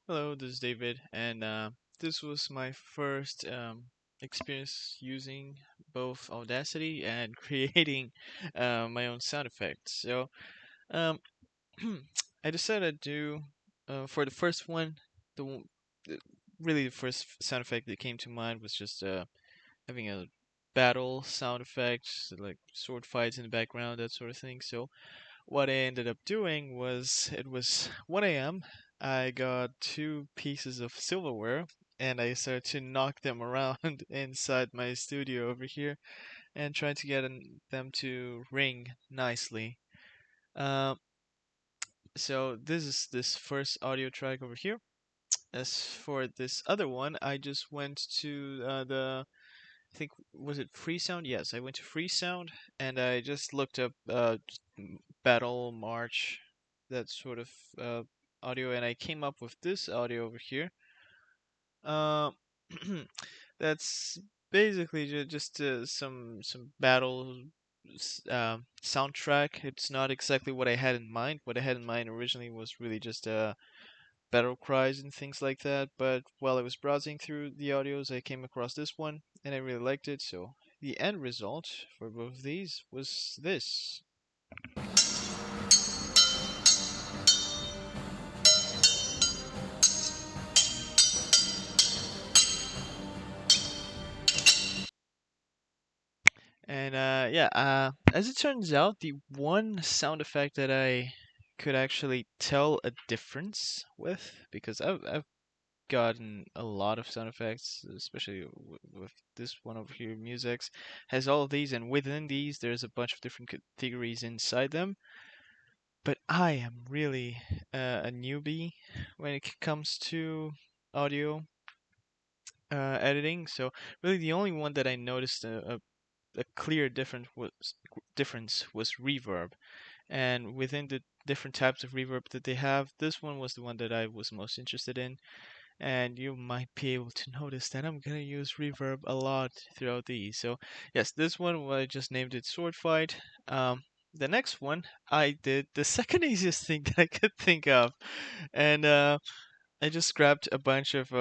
Hello, this is David, and this was my first experience using both Audacity and creating my own sound effects. So um, I decided to do for the first one, the, w- the really the first sound effect that came to mind was just having a battle sound effect, so like sword fights in the background, that sort of thing. So what I ended up doing was it was 1 a.m. I got two pieces of silverware and I started to knock them around inside my studio over here and trying to get them to ring nicely. Um, so this is this first audio track over here. As for this other one, I just went to I think was it Freesound? Yes, I went to Freesound and I just looked up battle march, that sort of uh, audio, and I came up with this audio over here. Uh, that's basically just some battle soundtrack. It's not exactly what I had in mind. What I had in mind originally was really just battle cries and things like that. But while I was browsing through the audios, I came across this one, and I really liked it. So the end result for both of these was this. And yeah, as it turns out, the one sound effect that I could actually tell a difference with, because I've gotten a lot of sound effects, especially with this one over here, Musex, has all of these, and within these, there's a bunch of different categories inside them. But I am really a newbie when it comes to audio editing, so really the only one that I noticed a clear difference was reverb. And within the different types of reverb that they have, this one was the one that I was most interested in. And you might be able to notice that I'm gonna use reverb a lot throughout these. So yes, this one I just named it Sword Fight. The next one I did the second easiest thing that I could think of, and I just grabbed a bunch of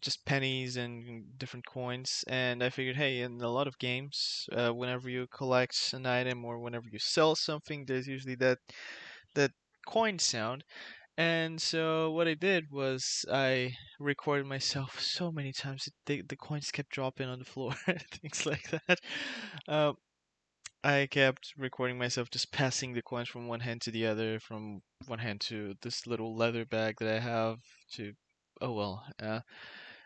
just pennies and different coins, and I figured, hey, in a lot of games, whenever you collect an item or whenever you sell something, there's usually that coin sound. And so what I did was I recorded myself so many times that the coins kept dropping on the floor, things like that. Um, I kept recording myself just passing the coins from one hand to the other, from one hand to this little leather bag that I have to. Oh well.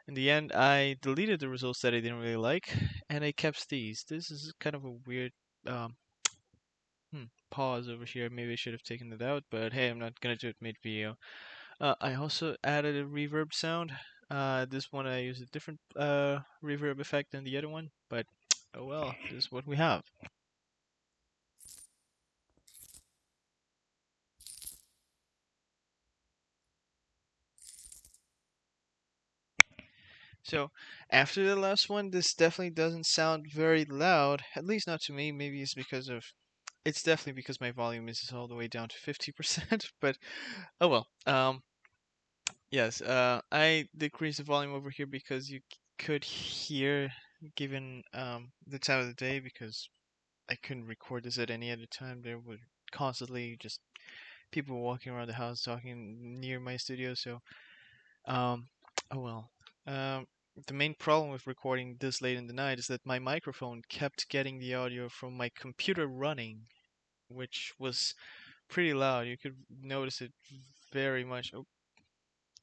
In the end, I deleted the results that I didn't really like, and I kept these. This is kind of a weird um, pause over here. Maybe I should have taken it out, but hey, I'm not gonna do it mid-video. I also added a reverb sound. This one I used a different reverb effect than the other one, but oh well, this is what we have. So after the last one, this definitely doesn't sound very loud, at least not to me. Maybe it's definitely because my volume is all the way down to 50%, but oh well. Yes, I decreased the volume over here because you could hear, given the time of the day, because I couldn't record this at any other time. There were constantly just people walking around the house talking near my studio. So, um, oh well. Um, the main problem with recording this late in the night is that my microphone kept getting the audio from my computer running, which was pretty loud. You could notice it very much. Oh,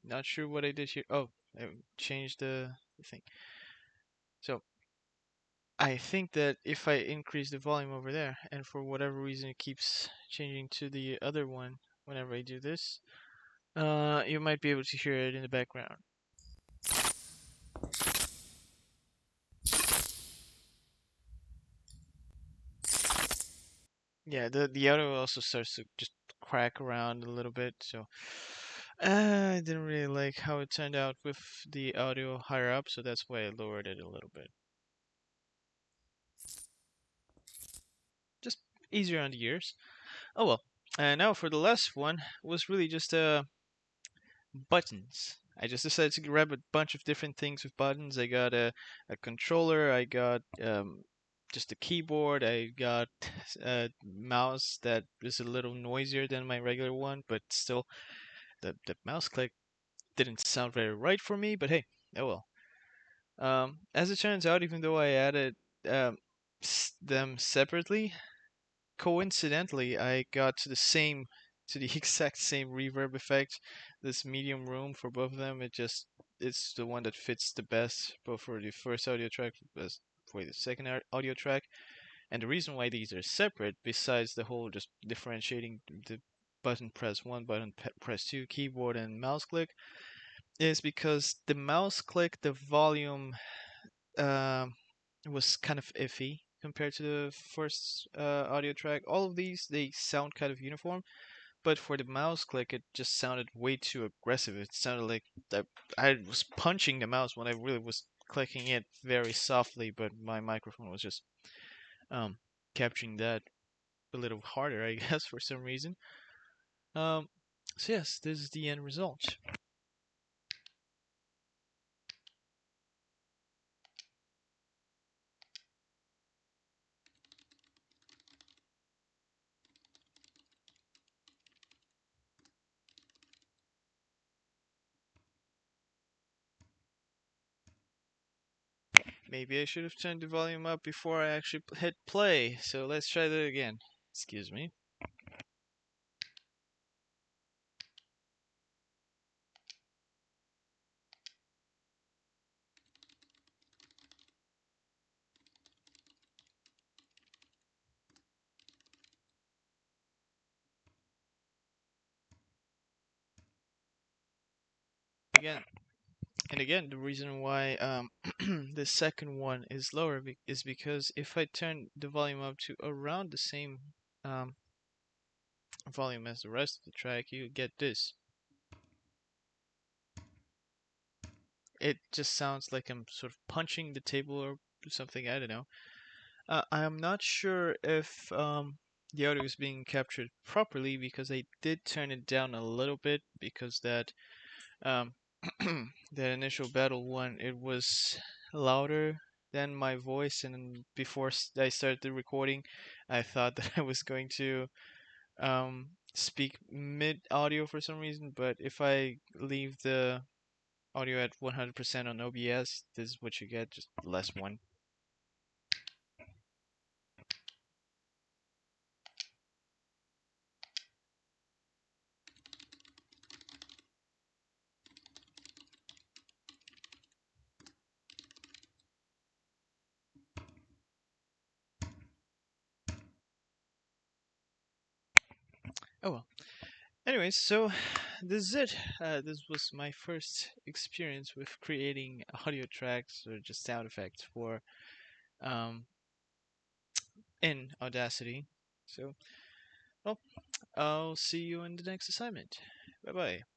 not sure what I did here. Oh, I changed the thing. So I think that if I increase the volume over there, and for whatever reason it keeps changing to the other one whenever I do this, you might be able to hear it in the background. Yeah, the audio also starts to just crack around a little bit, so I didn't really like how it turned out with the audio higher up, so that's why I lowered it a little bit. Just easier on the ears. Oh well. And now for the last one was really just buttons. I just decided to grab a bunch of different things with buttons. I got a controller, I got just a keyboard, I got a mouse that is a little noisier than my regular one, but still the mouse click didn't sound very right for me, but hey, oh well. As it turns out, even though I added um, them separately, coincidentally, I got to the exact same reverb effect. This medium room for both of them, it's the one that fits the best, both for the first audio track as for the second audio track. And the reason why these are separate, besides the whole just differentiating the button press one, button press two, keyboard and mouse click, is because the mouse click, the volume um, was kind of iffy compared to the first audio track. All of these they sound kind of uniform, but for the mouse click, it just sounded way too aggressive. It sounded like I was punching the mouse when I really was clicking it very softly, but my microphone was just um, capturing that a little harder, I guess, for some reason. Um, so yes, this is the end result. Maybe I should have turned the volume up before I actually hit play. So let's try that again. Excuse me. Again. And again, the reason why the second one is lower is because if I turn the volume up to around the same um, volume as the rest of the track, you get this. It just sounds like I'm sort of punching the table or something. I don't know. I am not sure if the audio is being captured properly because I did turn it down a little bit because um, that initial battle one, it was louder than my voice, and before I started the recording, I thought that I was going to speak mid audio for some reason, but if I leave the audio at 100% on OBS, this is what you get, just less one. Oh well. Anyways, so this is it. This was my first experience with creating audio tracks or just sound effects for um, in Audacity. So, well, I'll see you in the next assignment. Bye bye.